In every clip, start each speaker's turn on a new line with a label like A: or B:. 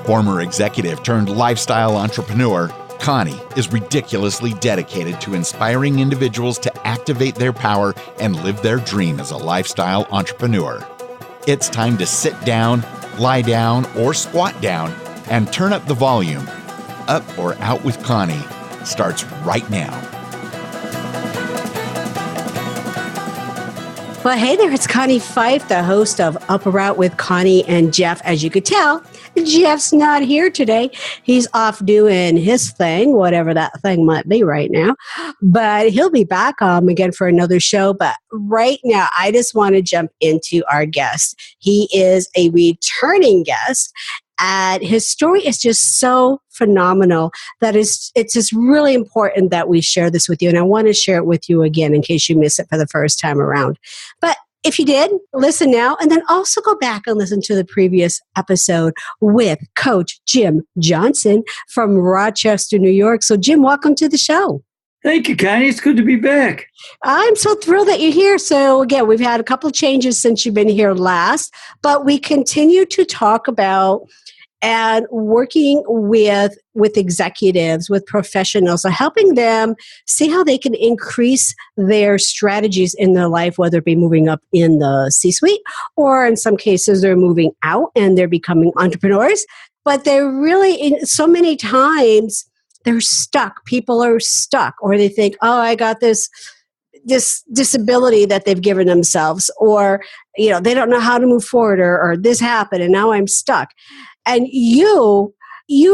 A: Former executive turned lifestyle entrepreneur, Connie is ridiculously dedicated to inspiring individuals to activate their power and live their dream as a lifestyle entrepreneur. It's time to sit down, lie down, or squat down and turn up the volume. Up or Out with Connie starts right now.
B: Well, hey there, it's Connie Fife, the host of Up or Out with Connie and Jeff. As you could tell, Jeff's not here today. He's off doing his thing, whatever that thing might be right now. But he'll be back again for another show. But right now, I just want to jump into our guest. He is a returning guest. And his story is just so phenomenal that it's just really important that we share this with you. And I want to share it with you again in case you miss it for the first time around. But if you did, listen now, and then also go back and listen to the previous episode with Coach Jim Johnson from Rochester, New York. So Jim, welcome to the show.
C: Thank you, Connie. It's good to be back.
B: I'm so thrilled that you're here. So again, we've had a couple of changes since you've been here last, but we continue to talk about and working with executives, with professionals, so helping them see how they can increase their strategies in their life, whether it be moving up in the C-suite, or in some cases they're moving out and they're becoming entrepreneurs. But they're really, so many times, they're stuck. People are stuck, or they think, oh, I got this disability that they've given themselves, or they don't know how to move forward, or this happened and now I'm stuck. And you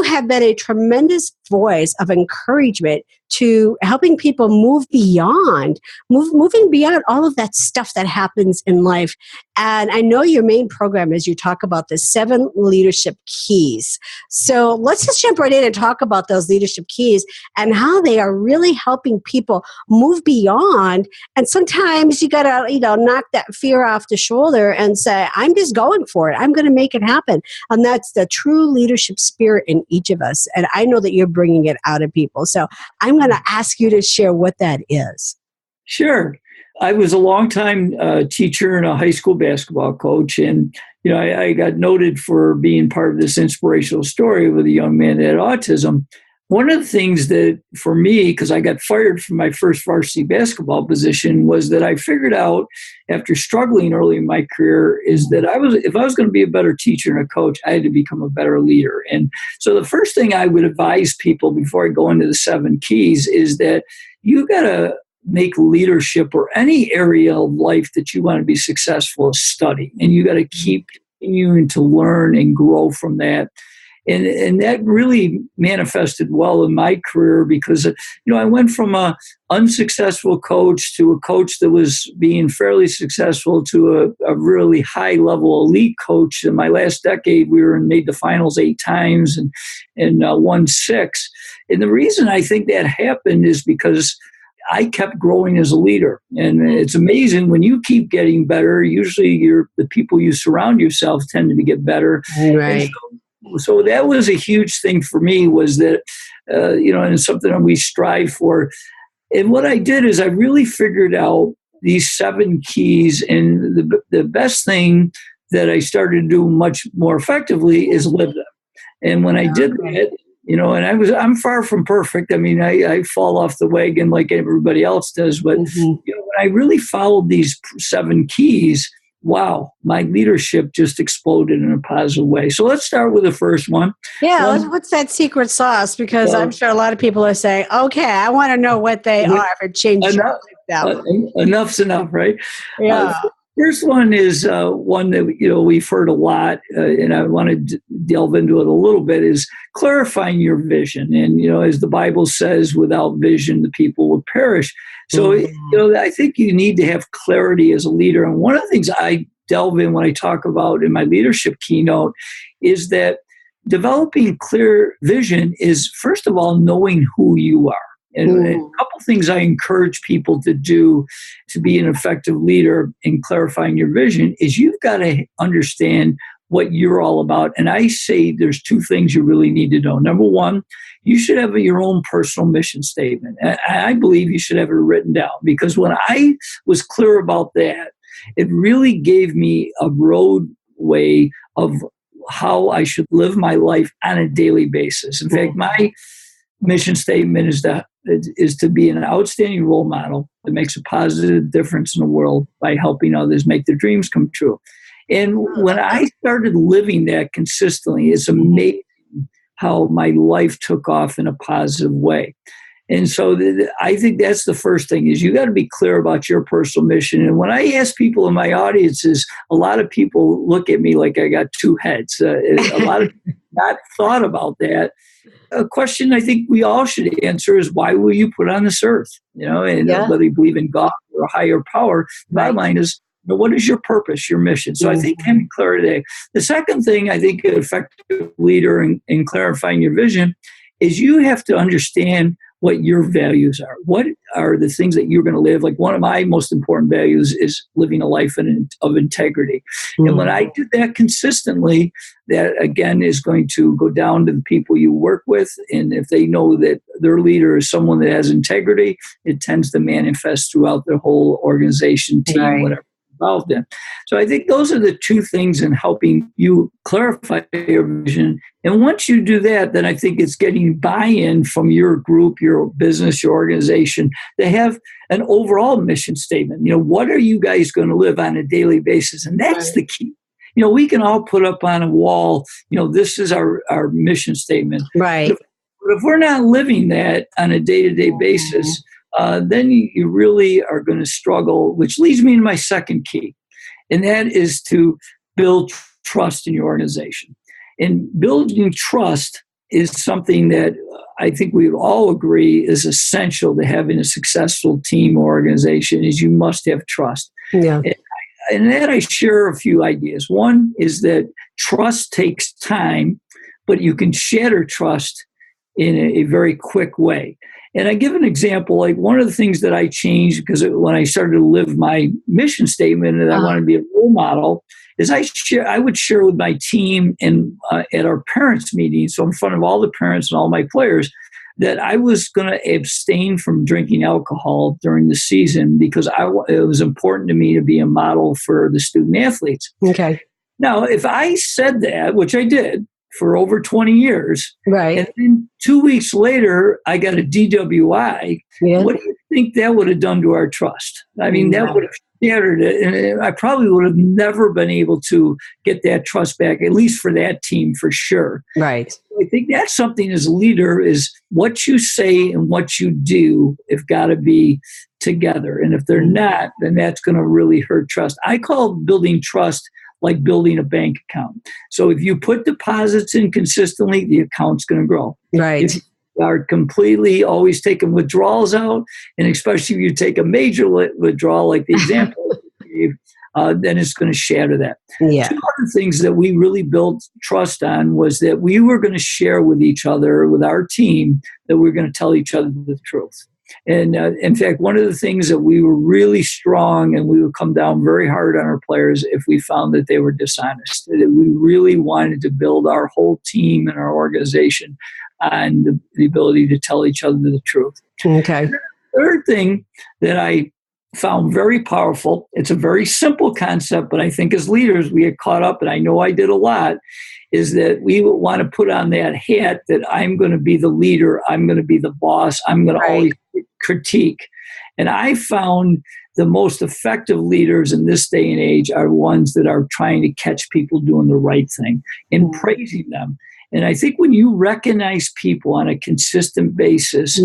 B: have been a tremendous voice of encouragement to helping people moving beyond all of that stuff that happens in life. And I know your main program is you talk about the 7 leadership keys. So let's just jump right in and talk about those leadership keys and how they are really helping people move beyond. And sometimes you got to, knock that fear off the shoulder and say, I'm just going for it. I'm going to make it happen. And that's the true leadership spirit in each of us. And I know that you're bringing it out of people. So I'm going to ask you to share what that is.
C: Sure. I was a longtime teacher and a high school basketball coach. And, I got noted for being part of this inspirational story with a young man that had autism. One of the things that for me, because I got fired from my first varsity basketball position, was that I figured out after struggling early in my career is that if I was going to be a better teacher and a coach, I had to become a better leader. And so the first thing I would advise people before I go into the 7 keys is that you got to make leadership or any area of life that you want to be successful is study. And you got to keep continuing to learn and grow from that. And that really manifested well in my career because, I went from a unsuccessful coach to a coach that was being fairly successful to a really high-level elite coach. In my last decade, we made the finals 8 times and won 6. And the reason I think that happened is because I kept growing as a leader. And it's amazing when you keep getting better, usually the people you surround yourself tend to get better.
B: Right.
C: So that was a huge thing for me was that, and it's something that we strive for. And what I did is I really figured out these 7 keys. And the best thing that I started to do much more effectively is live them. And when I did that, and I'm far from perfect. I mean, I fall off the wagon like everybody else does. But when I really followed these 7 keys, wow, my leadership just exploded in a positive way. So let's start with the first one.
B: Yeah, what's that secret sauce? Because I'm sure a lot of people are saying, okay, I want to know what they are for change.
C: Enough's enough, right?
B: Yeah.
C: First one is one that we've heard a lot, and I want to delve into it a little bit, is clarifying your vision. And, as the Bible says, without vision, the people will perish. So, I think you need to have clarity as a leader. And one of the things I delve in when I talk about in my leadership keynote is that developing clear vision is, first of all, knowing who you are. And a couple things I encourage people to do to be an effective leader in clarifying your vision is you've got to understand what you're all about. And I say there's 2 things you really need to know. Number one, you should have your own personal mission statement. And I believe you should have it written down, because when I was clear about that, it really gave me a roadway of how I should live my life on a daily basis. In fact, my mission statement is to be an outstanding role model that makes a positive difference in the world by helping others make their dreams come true. And when I started living that consistently, it's amazing how my life took off in a positive way. And so I think that's the first thing is you got to be clear about your personal mission. And when I ask people in my audiences, a lot of people look at me like I got two heads. A lot of people not thought about that. A question I think we all should answer is, why were you put on this earth? And whether you believe in God or a higher power, my line is, what is your purpose, your mission? So I think having clarity. The second thing I think an effective leader in clarifying your vision is you have to understand what your values are. What are the things that you're going to live? Like one of my most important values is living a life of integrity. And when I do that consistently, that again is going to go down to the people you work with. And if they know that their leader is someone that has integrity, it tends to manifest throughout their whole organization, team, whatever involved in. So I think those are the two things in helping you clarify your vision. And once you do that, then I think it's getting buy-in from your group, your business, your organization to have an overall mission statement. What are you guys going to live on a daily basis? And that's the key. We can all put up on a wall, this is our mission statement.
B: Right.
C: But if we're not living that on a day-to-day basis, then you really are going to struggle, which leads me to my second key, and that is to build trust in your organization. And building trust is something that I think we would all agree is essential to having a successful team or organization, is you must have trust.
B: Yeah.
C: And that I share a few ideas. One is that trust takes time, but you can shatter trust in a very quick way. And I give an example, like one of the things that I changed, because when I started to live my mission statement and I wanted to be a role model, is I would share with my team and at our parents' meetings, so in front of all the parents and all my players, that I was going to abstain from drinking alcohol during the season because it was important to me to be a model for the student athletes.
B: Okay.
C: Now, if I said that, which I did for over 20 years,
B: right,
C: and then 2 weeks later, I got a DWI, what do you think that would have done to our trust? I mean, that would have shattered it, and I probably would have never been able to get that trust back, at least for that team, for sure.
B: Right.
C: I think that's something as a leader is what you say and what you do have got to be together. And if they're not, then that's going to really hurt trust. I call building trust like building a bank account. So if you put deposits in consistently, the account's going to grow.
B: Right.
C: If you are completely always taking withdrawals out, and especially if you take a major withdrawal, like the example I gave, then it's going to shatter that.
B: Yeah.
C: Two other things that we really built trust on was that we were going to share with each other, with our team, that we were going to tell each other the truth. And in fact, one of the things that we were really strong, and we would come down very hard on our players if we found that they were dishonest, that we really wanted to build our whole team and our organization on the ability to tell each other the truth.
B: Okay.
C: The third thing that I found very powerful, it's a very simple concept, but I think as leaders we get caught up, and I know I did a lot, is that we want to put on that hat that I'm going to be the leader, I'm going to be the boss, I'm going to always critique. And I found the most effective leaders in this day and age are ones that are trying to catch people doing the right thing and praising them. And I think when you recognize people on a consistent basis,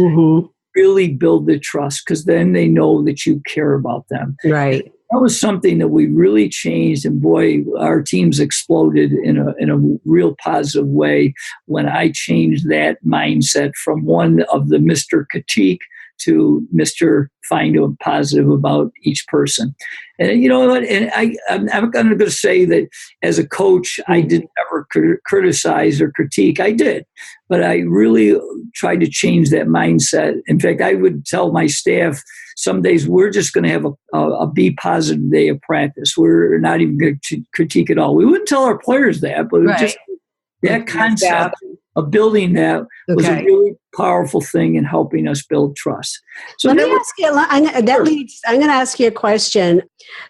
C: really build the trust, because then they know that you care about them.
B: Right.
C: That was something that we really changed, and boy, our teams exploded in a real positive way when I changed that mindset from one of the Mr. Critique to Mr. Find a positive about each person. And you know what? And I'm going to say that as a coach, I didn't ever criticize or critique. I did, but I really tried to change that mindset. In fact, I would tell my staff, some days we're just going to have a be positive day of practice. We're not even going to critique at all. We wouldn't tell our players that, but just that concept of building that was a
B: Okay.
C: really powerful thing in helping us build trust. So
B: Let me ask you. I'm going to ask you a question.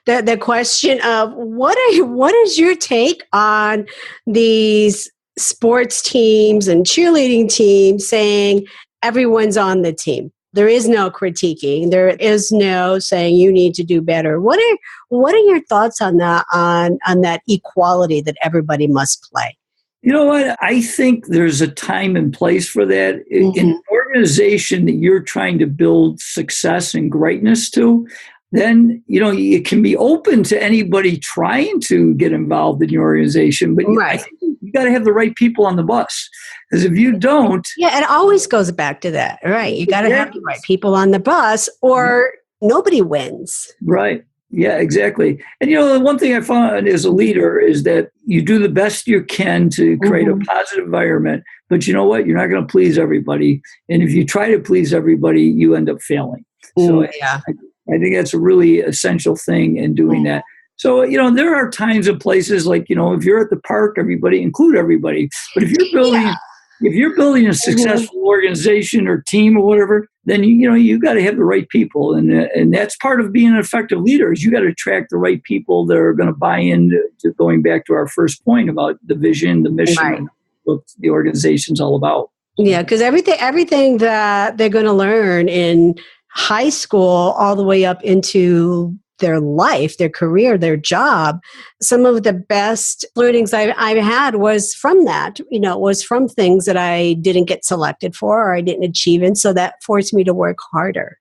B: The question of what is your take on these sports teams and cheerleading teams saying everyone's on the team? There is no critiquing. There is no saying you need to do better. What are your thoughts on that? On that equality that everybody must play?
C: You know what? I think there's a time and place for that. In an organization that you're trying to build success and greatness to, then, it can be open to anybody trying to get involved in your organization. But I think you got to have the right people on the bus. Because if you don't...
B: Yeah, it always goes back to that, right? You got to have the right people on the bus or nobody wins.
C: Right. Yeah, exactly. And, the one thing I found as a leader is that you do the best you can to create a positive environment. But you know what? You're not going to please everybody. And if you try to please everybody, you end up failing. So I think that's a really essential thing in doing that. So, there are times and places like, if you're at the park, everybody, include everybody. But if you're building a successful organization or team or whatever, then you got to have the right people, and that's part of being an effective leader. Is you got to attract the right people that are going to buy into going back to our first point about the vision, the mission, and what the organization's all about.
B: Yeah, because everything that they're going to learn in high school all the way up into their life, their career, their job, some of the best learnings I've had was from that, was from things that I didn't get selected for or I didn't achieve. And so that forced me to work harder.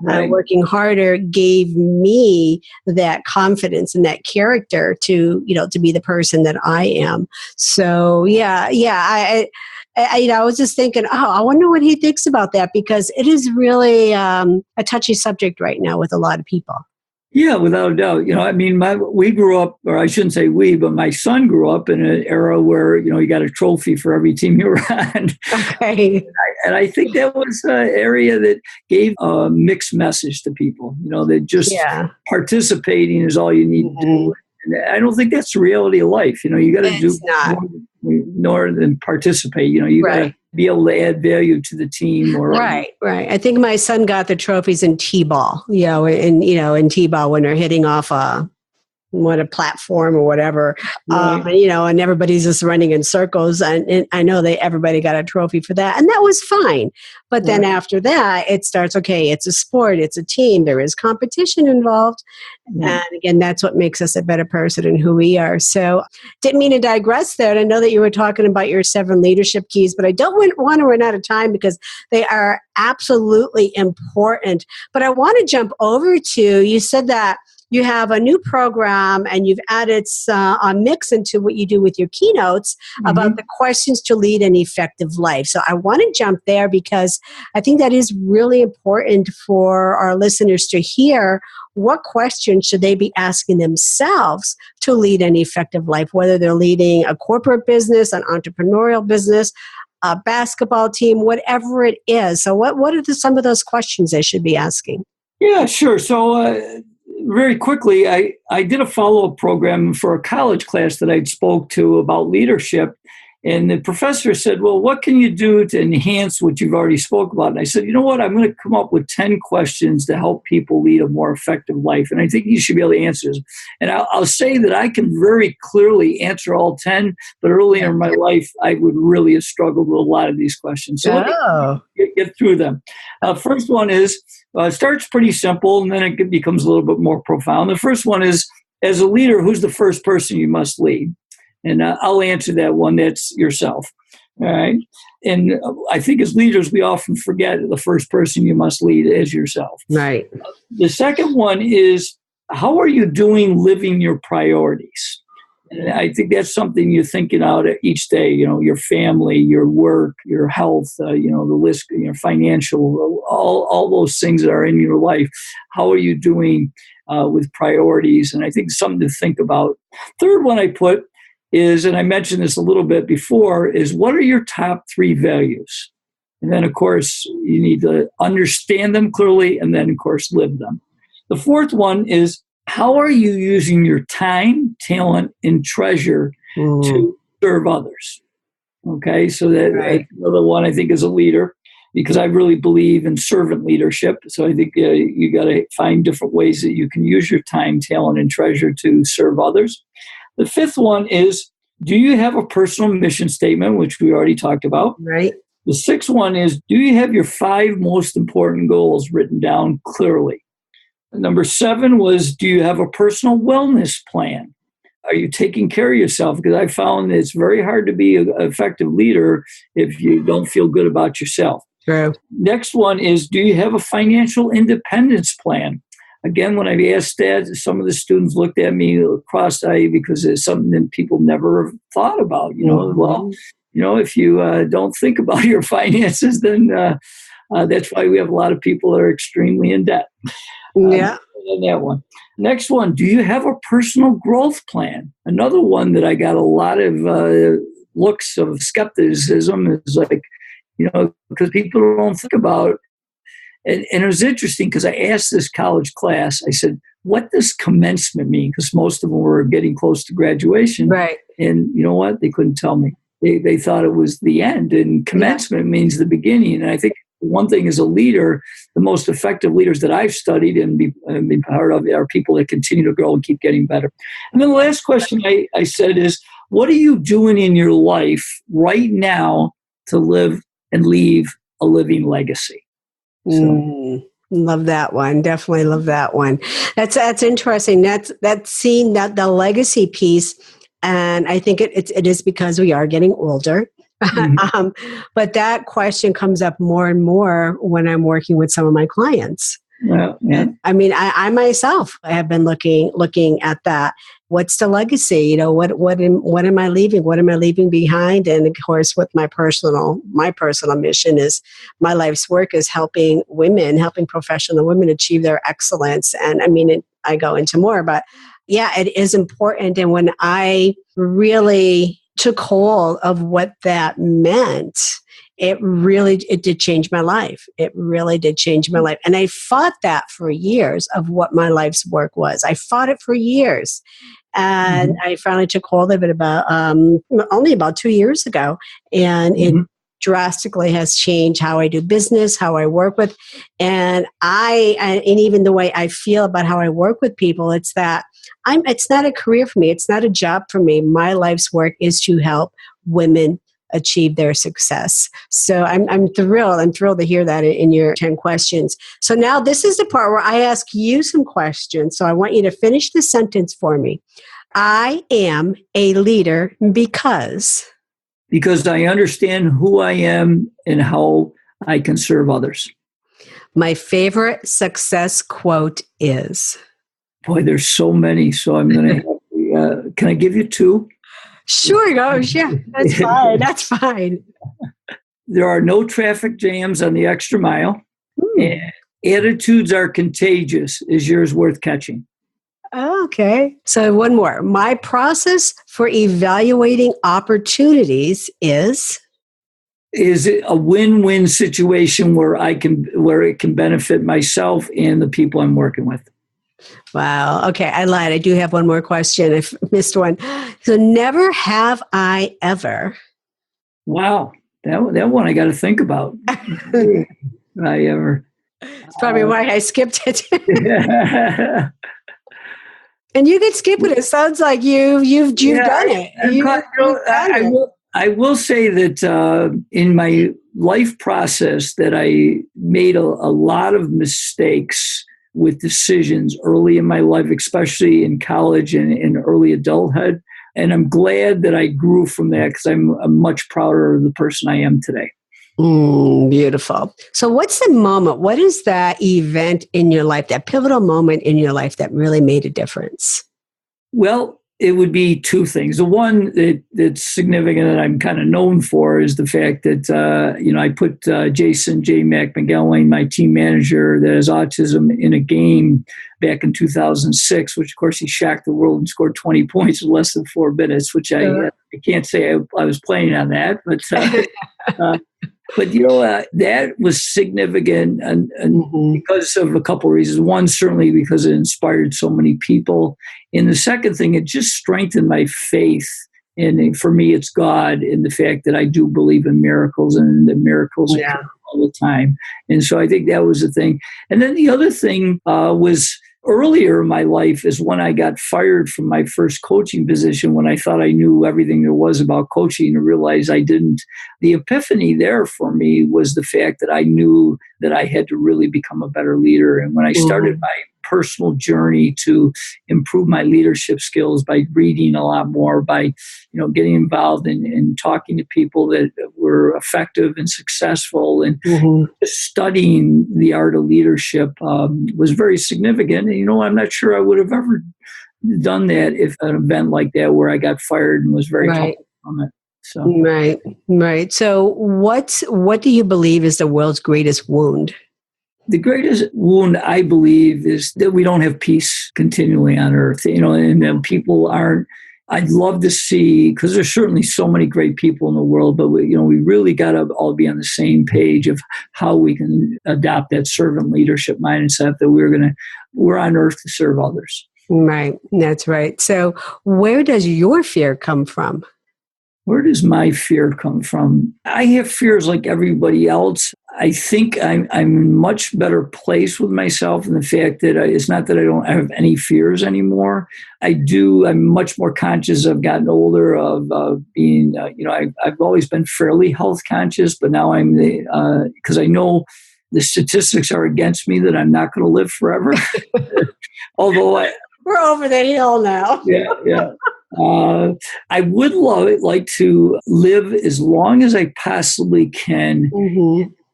B: Working harder gave me that confidence and that character to be the person that I am. So I was just thinking, I wonder what he thinks about that, because it is really a touchy subject right now with a lot of people.
C: Yeah, without a doubt. We grew up, or I shouldn't say we, but my son grew up in an era where, you got a trophy for every team you were on.
B: Okay.
C: And I think that was an area that gave a mixed message to people, that just participating is all you need to do. And I don't think that's the reality of life. You got to do more than participate. You got to be able to add value to the team.
B: Right. I think my son got the trophies in T-ball, in T-ball when they're hitting off a platform or whatever, and everybody's just running in circles. And I know everybody got a trophy for that. And that was fine. But then after that, it starts, okay, it's a sport, it's a team, there is competition involved. And again, that's what makes us a better person and who we are. So didn't mean to digress there. And I know that you were talking about your 7 leadership keys, but I don't want to run out of time because they are absolutely important. But I want to jump over to, you said that you have a new program and you've added a mix into what you do with your keynotes about the questions to lead an effective life. So I want to jump there because I think that is really important for our listeners to hear. What questions should they be asking themselves to lead an effective life, whether they're leading a corporate business, an entrepreneurial business, a basketball team, whatever it is. So what are some of those questions they should be asking?
C: Yeah, sure. So very quickly, I did a follow-up program for a college class that I'd spoke to about leadership. And the professor said, well, what can you do to enhance what you've already spoke about? And I said, you know what? I'm going to come up with 10 questions to help people lead a more effective life. And I think you should be able to answer this. And I'll say that I can very clearly answer all 10, but earlier in my life, I would really have struggled with a lot of these questions. So let me get through them. First one is, starts pretty simple, and then it becomes a little bit more profound. The first one is, as a leader, who's the first person you must lead? And I'll answer that one. That's yourself. All right. And I think as leaders, we often forget the first person you must lead is yourself.
B: Right.
C: The second one is, how are you doing living your priorities? And I think that's something you're thinking out each day, your family, your work, your health, the list, financial, all those things that are in your life. How are you doing with priorities? And I think something to think about. Third one I put is, and I mentioned this a little bit before, is what are your top 3 values? And then, of course, you need to understand them clearly and then, of course, live them. The fourth one is, how are you using your time, talent, and treasure to serve others? Okay, so that's another one I think is a leader, because I really believe in servant leadership. So I think you got to find different ways that you can use your time, talent, and treasure to serve others. The fifth one is, do you have a personal mission statement, which we already talked about?
B: Right.
C: The sixth one is, do you have your 5 most important goals written down clearly? Number 7 was, do you have a personal wellness plan? Are you taking care of yourself? Because I found it's very hard to be an effective leader if you don't feel good about yourself.
B: True.
C: Next one is, do you have a financial independence plan? Again, when I asked that, some of the students looked at me cross-eyed because it's something that people never thought about. Well, if you don't think about your finances, then that's why we have a lot of people that are extremely in debt.
B: Yeah.
C: That one. Next one, do you have a personal growth plan? Another one that I got a lot of looks of skepticism is like, because people don't think about. And it was interesting because I asked this college class, I said, what does commencement mean? Because most of them were getting close to graduation.
B: Right.
C: And you know what? They couldn't tell me. They thought it was the end. And commencement means the beginning. And I think one thing as a leader, the most effective leaders that I've studied and been part of are people that continue to grow and keep getting better. And then the last question I said is, what are you doing in your life right now to live and leave a living legacy?
B: Love that one. Definitely love that one. That's interesting. That's seeing that the legacy piece, and I think it is because we are getting older. Mm-hmm. But that question comes up more and more when I'm working with some of my clients.
C: Yeah.
B: I mean, I myself have been looking at that. What's the legacy? What am I leaving? What am I leaving behind? And of course, with my personal mission is my life's work is helping professional women achieve their excellence. And I mean, I go into more, but yeah, it is important. And when I really took hold of what that meant, it did change my life. It really did change my life. And I fought that for years of what my life's work was. I fought it for years. And I finally took hold of it only about 2 years ago. And it drastically has changed how I do business, how I work with, and even the way I feel about how I work with people. It's that it's not a career for me. It's not a job for me. My life's work is to help women achieve their success. So I'm thrilled. I'm thrilled to hear that in your 10 questions. So now this is the part where I ask you some questions. So I want you to finish the sentence for me. I am a leader because
C: I understand who I am and how I can serve others.
B: My favorite success quote is?
C: Boy, there's so many. So I'm going to, can I give you 2?
B: Sure, gosh, yeah, that's fine. That's fine.
C: There are no traffic jams on the extra mile. And attitudes are contagious. Is yours worth catching?
B: Okay. So one more. My process for evaluating opportunities is
C: it a win-win situation where it can benefit myself and the people I'm working with?
B: Wow. Okay. I lied. I do have one more question. I missed one. So never have I ever.
C: Wow. That one I got to think about. I ever.
B: It's probably why I skipped it. And you could skip it. It sounds like you've done it.
C: I will say that in my life process that I made a lot of mistakes with decisions early in my life, especially in college and in early adulthood. And I'm glad that I grew from that because I'm much prouder of the person I am today.
B: Beautiful. So what's the moment? What is that event in your life, that pivotal moment in your life that really made a difference?
C: Well, it would be 2 things. The one that's significant that I'm kind of known for is the fact that, I put Jason J. McElwain, my team manager that has autism, in a game back in 2006, which of course he shocked the world and scored 20 points in less than 4 minutes, which I can't say I was planning on that, but that was significant and because of a couple of reasons. One, certainly because it inspired so many people. And the second thing, it just strengthened my faith And for me, it's God and the fact that I do believe in miracles and that miracles occur all the time. And so I think that was the thing. And then the other thing was earlier in my life is when I got fired from my first coaching position, when I thought I knew everything there was about coaching and realized I didn't. The epiphany there for me was the fact that I knew that I had to really become a better leader. And when I started my personal journey to improve my leadership skills by reading a lot more, by getting involved in talking to people that were effective and successful, and studying the art of leadership was very significant. And, I'm not sure I would have ever done that if an event like that where I got fired and was very helpful from it. So
B: Right. So what do you believe is the world's greatest wound?
C: The greatest wound, I believe, is that we don't have peace continually on earth, and people aren't. I'd love to see, because there's certainly so many great people in the world, but we really got to all be on the same page of how we can adopt that servant leadership mindset that we're on earth to serve others.
B: Right. That's right. So where does your fear come from?
C: Where does my fear come from? I have fears like everybody else. I think I'm in a much better place with myself in the fact that it's not that I don't have any fears anymore. I'm much more conscious. I've gotten older of being, I've always been fairly health conscious, but now I'm because I know the statistics are against me that I'm not going to live forever. Although
B: we're over the hill now.
C: Yeah. I would like to live as long as I possibly can.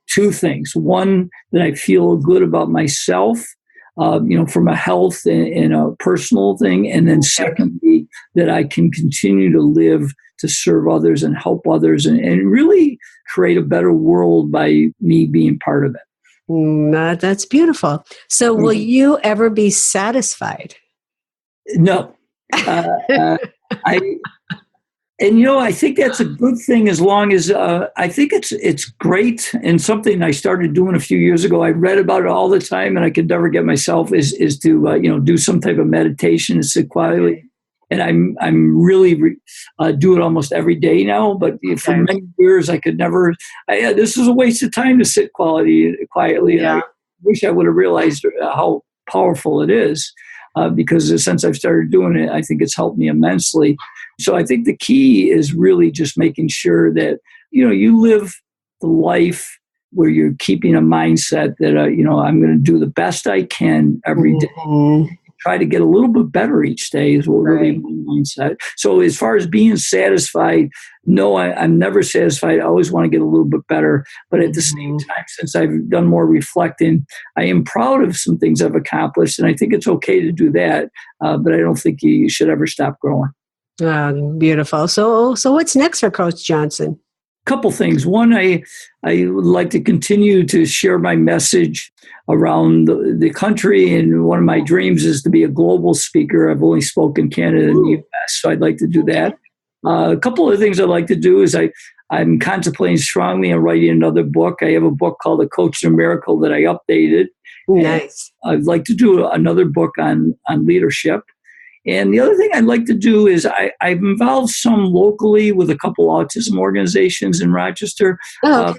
C: Two things. One, that I feel good about myself, from a health and a personal thing. And then secondly, that I can continue to live to serve others and help others and really create a better world by me being part of it.
B: That's beautiful. So will you ever be satisfied?
C: No. I think that's a good thing as long as I think it's great, and something I started doing a few years ago. I read about it all the time, and I could never get myself is to do some type of meditation and sit quietly. And I'm really do it almost every day now. But for many years, I could never. This is a waste of time to sit quietly.
B: Yeah.
C: I wish I would have realized how powerful it is. Because since I've started doing it, I think it's helped me immensely. So I think the key is really just making sure that, you live the life where you're keeping a mindset that, I'm going to do the best I can every day. Try to get a little bit better each day is what really my mindset. So as far as being satisfied, no, I'm never satisfied. I always want to get a little bit better. But at the same time, since I've done more reflecting, I am proud of some things I've accomplished. And I think it's okay to do that. But I don't think you should ever stop growing.
B: Beautiful. So what's next for Coach Johnson?
C: Couple things. One, I would like to continue to share my message around the country. And one of my dreams is to be a global speaker. I've only spoken Canada and the U.S., so I'd like to do that. A couple of things I'd like to do is I'm contemplating strongly on writing another book. I have a book called The Coach to Miracle that I updated.
B: Nice.
C: I'd like to do another book on leadership. And the other thing I'd like to do is I've involved some locally with a couple autism organizations in Rochester. But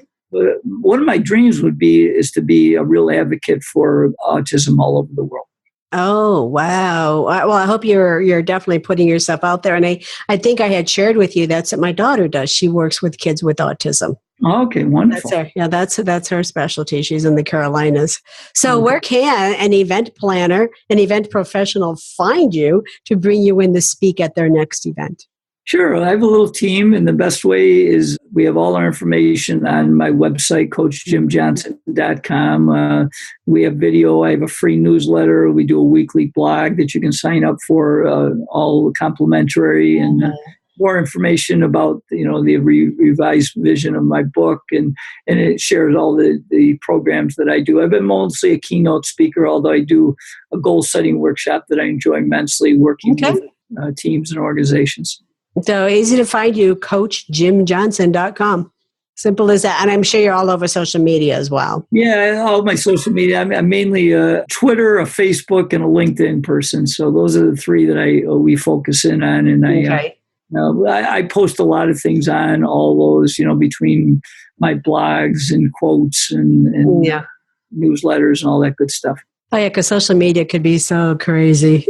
C: one of my dreams is to be a real advocate for autism all over the world.
B: Oh, wow. Well, I hope you're definitely putting yourself out there. And I think I had shared with you that's what my daughter does. She works with kids with autism.
C: Okay, wonderful.
B: That's her specialty. She's in the Carolinas. So where can an event planner, an event professional find you to bring you in to speak at their next event?
C: Sure. I have a little team, and the best way is we have all our information on my website, coachjimjohnson.com. We have video. I have a free newsletter. We do a weekly blog that you can sign up for, all complimentary, and more information about the revised vision of my book, and it shares all the programs that I do. I've been mostly a keynote speaker, although I do a goal setting workshop that I enjoy immensely working with teams and organizations.
B: So easy to find you, CoachJimJohnson.com. Simple as that. And I'm sure you're all over social media as well.
C: Yeah, all my social media. I'm mainly a Twitter, a Facebook, and a LinkedIn person. So those are the three that we focus in on. And I post a lot of things on all those, between my blogs and quotes and newsletters and all that good stuff.
B: Oh, yeah, because social media could be so crazy.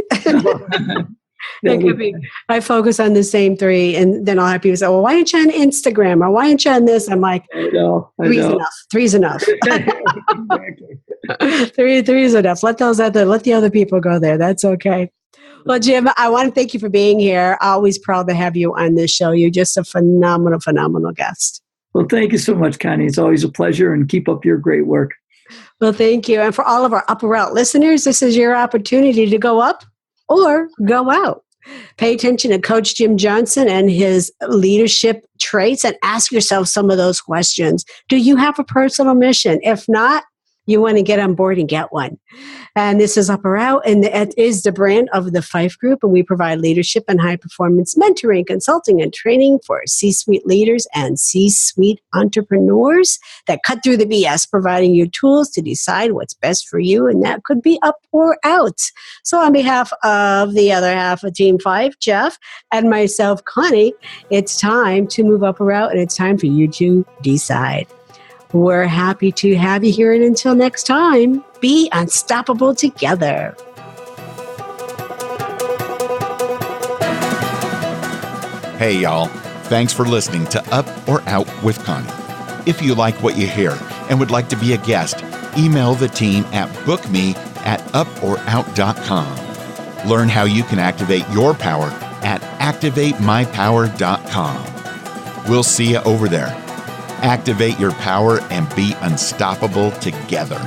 B: It could be. I focus on the same three, and then I'll have people say, well, why aren't you on Instagram? Or why aren't you on this? I'm like,
C: I know.
B: Three's enough. Three's enough. Let the other people go there. That's okay. Well, Jim, I want to thank you for being here. Always proud to have you on this show. You're just a phenomenal, phenomenal guest.
C: Well, thank you so much, Connie. It's always a pleasure, and keep up your great work.
B: Well, thank you. And for all of our Up or Out listeners, this is your opportunity to go up or go out. Pay attention to Coach Jim Johnson and his leadership traits and ask yourself some of those questions. Do you have a personal mission? If not, you want to get on board and get one. And this is Up or Out, and it is the brand of the Fife Group, and we provide leadership and high-performance mentoring, consulting, and training for C-suite leaders and C-suite entrepreneurs that cut through the BS, providing you tools to decide what's best for you, and that could be up or out. So on behalf of the other half of Team 5, Jeff, and myself, Connie, it's time to move up or out, and it's time for you to decide. We're happy to have you here, and until next time, be unstoppable together.
A: Hey, y'all. Thanks for listening to Up or Out with Connie. If you like what you hear and would like to be a guest, email the team at bookme@uporout.com. Learn how you can activate your power at activatemypower.com. We'll see you over there. Activate your power and be unstoppable together.